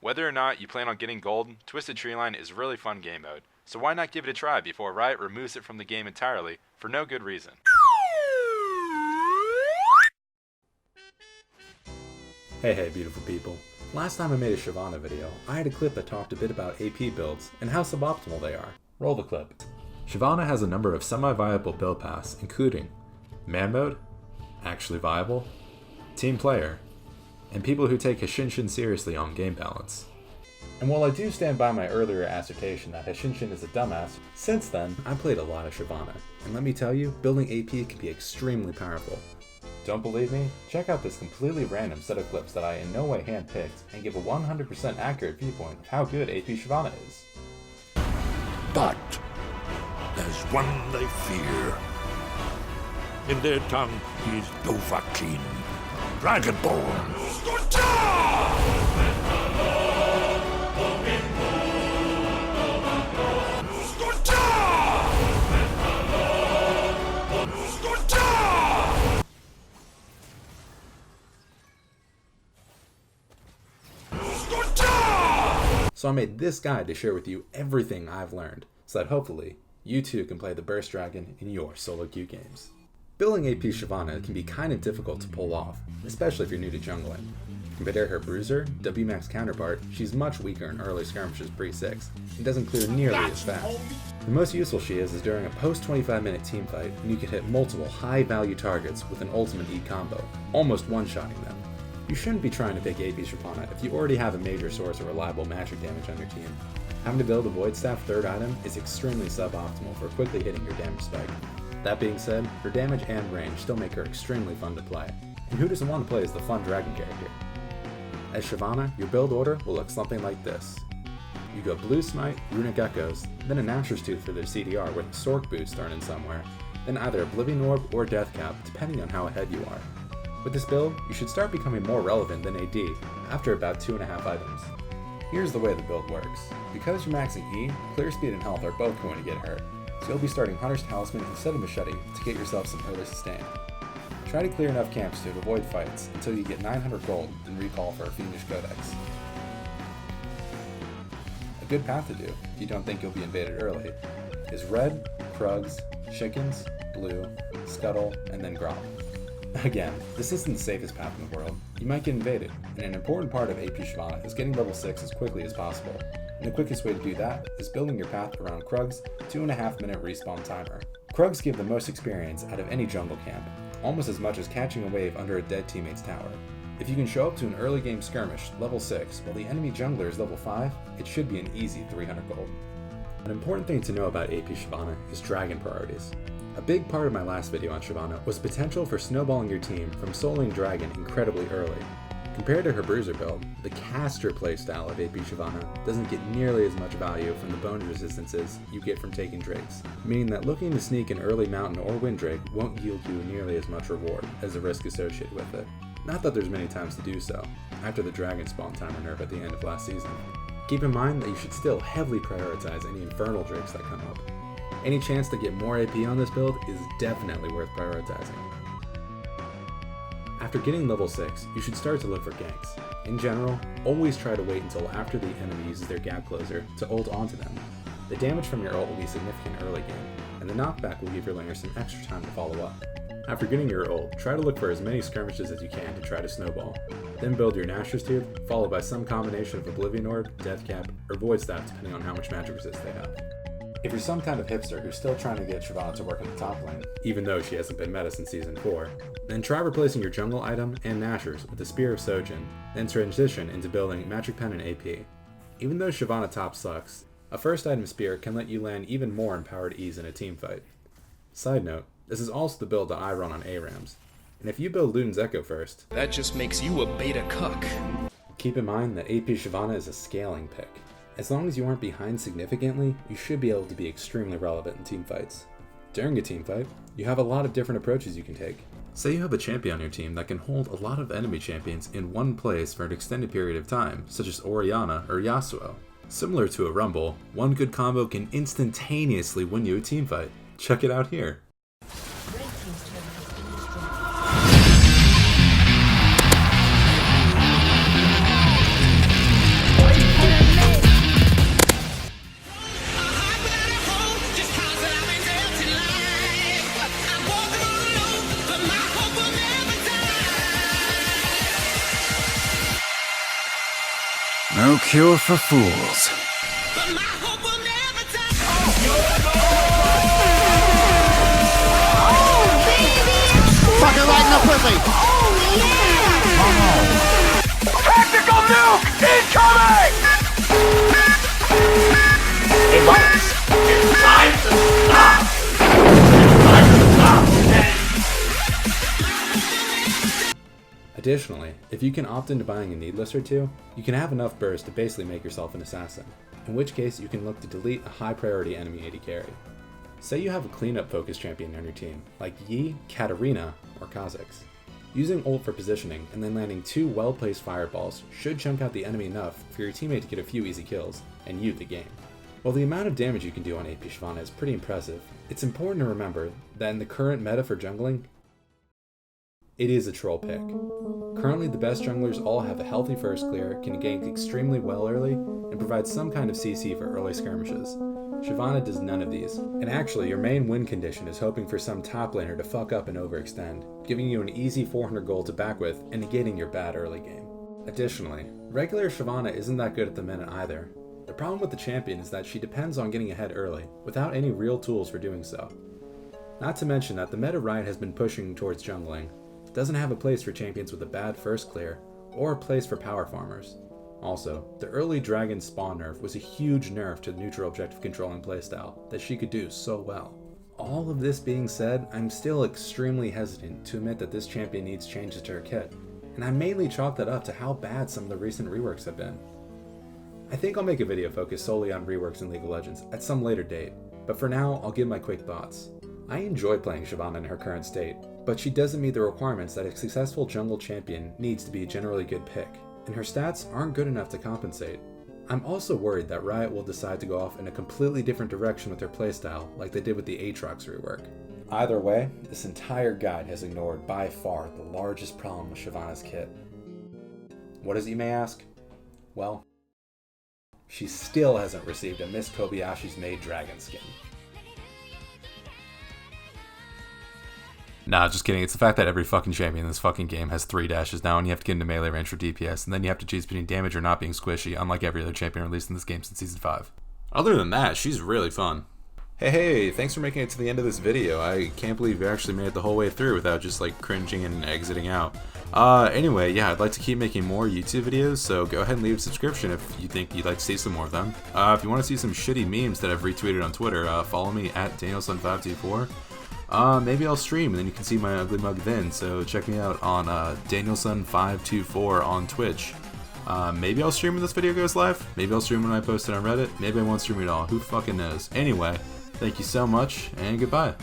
Whether or not you plan on getting gold, Twisted Treeline is really fun game mode, so why not give it a try before Riot removes it from the game entirely for no good reason. Hey beautiful people. Last time I made a Shyvana video, I had a clip that talked a bit about AP builds and how suboptimal they are. Roll the clip. Shyvana has a number of semi-viable build paths, including Man Mode, Actually Viable, Team Player, and people who take Hashinshin seriously on game balance. And while I do stand by my earlier assertion that Hashinshin is a dumbass, since then, I played a lot of Shyvana, and let me tell you, building AP can be extremely powerful. Don't believe me? Check out this completely random set of clips that I in no way handpicked and give a 100% accurate viewpoint of how good AP Shyvana is. But there's one they fear. In their tongue, he's Dovahkiin, Dragonborn. So I made this guide to share with you everything I've learned, so that hopefully, you too can play the Burst Dragon in your solo queue games. Building AP Shyvana can be kind of difficult to pull off, especially if you're new to jungling. Compared to her Bruiser, WMAX counterpart, she's much weaker in early skirmishes pre-6, and doesn't clear nearly as fast. The most useful she is during a post 25 minute teamfight when you can hit multiple high value targets with an ultimate E combo, almost one-shotting them. You shouldn't be trying to pick AP Shyvana if you already have a major source of reliable magic damage on your team. Having to build a Void Staff third item is extremely suboptimal for quickly hitting your damage spike. That being said, her damage and range still make her extremely fun to play, and who doesn't want to play as the fun dragon character? As Shyvana, your build order will look something like this. You go Blue Smite, Runic Echoes, then a Nashor's Tooth for their CDR with a Sork boost thrown in somewhere, then either Oblivion Orb or Death Cap depending on how ahead you are. With this build, you should start becoming more relevant than AD after about 2.5 items. Here's the way the build works. Because you're maxing E, clear speed and health are both going to get hurt, so you'll be starting Hunter's Talisman instead of Machete to get yourself some early sustain. Try to clear enough camps to avoid fights until you get 900 gold, then recall for a Fiendish Codex. A good path to do, if you don't think you'll be invaded early, is red, Krugs, Chickens, blue, Scuttle, and then Gromp. Again, this isn't the safest path in the world. You might get invaded, and an important part of AP Shyvana is getting level 6 as quickly as possible. And the quickest way to do that is building your path around Krug's 2.5 minute respawn timer. Krugs give the most experience out of any jungle camp, almost as much as catching a wave under a dead teammate's tower. If you can show up to an early game skirmish level 6 while the enemy jungler is level 5, it should be an easy 300 gold. An important thing to know about AP Shyvana is dragon priorities. A big part of my last video on Shyvana was the potential for snowballing your team from soloing Dragon incredibly early. Compared to her Bruiser build, the caster playstyle of AP Shyvana doesn't get nearly as much value from the bone resistances you get from taking Drakes, meaning that looking to sneak an early Mountain or Wind Drake won't yield you nearly as much reward as the risk associated with it. Not that there's many times to do so, after the Dragon spawn timer nerf at the end of last season. Keep in mind that you should still heavily prioritize any Infernal Drakes that come up. Any chance to get more AP on this build is definitely worth prioritizing. After getting level 6, you should start to look for ganks. In general, always try to wait until after the enemy uses their gap closer to ult onto them. The damage from your ult will be significant early game, and the knockback will give your laner some extra time to follow up. After getting your ult, try to look for as many skirmishes as you can to try to snowball. Then build your Nashor's Tooth, followed by some combination of Oblivion Orb, Death Cap, or Void Staff depending on how much magic resist they have. If you're some kind of hipster who's still trying to get Shyvana to work in the top lane, even though she hasn't been meta since Season 4, then try replacing your jungle item and Nashor's with the Spear of Sojin, then transition into building Magic Pen and AP. Even though Shyvana top sucks, a first item Spear can let you land even more empowered E's in a teamfight. Side note, this is also the build that I run on ARAMs, and if you build Luden's Echo first, that just makes you a beta cuck. Keep in mind that AP Shyvana is a scaling pick. As long as you aren't behind significantly, you should be able to be extremely relevant in teamfights. During a teamfight, you have a lot of different approaches you can take. Say you have a champion on your team that can hold a lot of enemy champions in one place for an extended period of time, such as Orianna or Yasuo. Similar to a Rumble, one good combo can instantaneously win you a teamfight. Check it out here. Red no cure for fools. Fuck it right in the pussy! Tactical nuke incoming! Hey, boss. It's time to stop! Additionally, if you can opt into buying a needless or two, you can have enough burst to basically make yourself an assassin, in which case you can look to delete a high priority enemy AD carry. Say you have a cleanup focused champion on your team, like Yi, Katarina, or Kha'Zix. Using ult for positioning and then landing 2 well-placed fireballs should chunk out the enemy enough for your teammate to get a few easy kills, and you the game. While the amount of damage you can do on AP Shyvana is pretty impressive, it's important to remember that in the current meta for jungling, it is a troll pick. Currently the best junglers all have a healthy first clear, can gank extremely well early, and provide some kind of CC for early skirmishes. Shyvana does none of these, and actually your main win condition is hoping for some top laner to fuck up and overextend, giving you an easy 400 gold to back with and negating your bad early game. Additionally, regular Shyvana isn't that good at the minute either. The problem with the champion is that she depends on getting ahead early, without any real tools for doing so. Not to mention that the meta Riot has been pushing towards jungling doesn't have a place for champions with a bad first clear, or a place for power farmers. Also, the early dragon spawn nerf was a huge nerf to the neutral objective controlling playstyle that she could do so well. All of this being said, I'm still extremely hesitant to admit that this champion needs changes to her kit, and I mainly chalk that up to how bad some of the recent reworks have been. I think I'll make a video focused solely on reworks in League of Legends at some later date, but for now I'll give my quick thoughts. I enjoy playing Shyvana in her current state, but she doesn't meet the requirements that a successful jungle champion needs to be a generally good pick, and her stats aren't good enough to compensate. I'm also worried that Riot will decide to go off in a completely different direction with their playstyle like they did with the Aatrox rework. Either way, this entire guide has ignored by far the largest problem with Shyvana's kit. What is it, you may ask? Well, she still hasn't received a Miss Kobayashi's Made Dragon skin. Nah, just kidding. It's the fact that every fucking champion in this fucking game has 3 dashes now, and you have to get into melee range for DPS, and then you have to choose between damage or not being squishy, unlike every other champion released in this game since Season 5. Other than that, she's really fun. Hey, thanks for making it to the end of this video. I can't believe you actually made it the whole way through without just like cringing and exiting out. Anyway, yeah, I'd like to keep making more YouTube videos, so go ahead and leave a subscription if you think you'd like to see some more of them. If you want to see some shitty memes that I've retweeted on Twitter, follow me at Danielson524. Maybe I'll stream and then you can see my ugly mug then, so check me out on Danielson524 on Twitch. Maybe I'll stream when this video goes live, maybe I'll stream when I post it on Reddit, maybe I won't stream at all, who fucking knows. Anyway, thank you so much, and goodbye.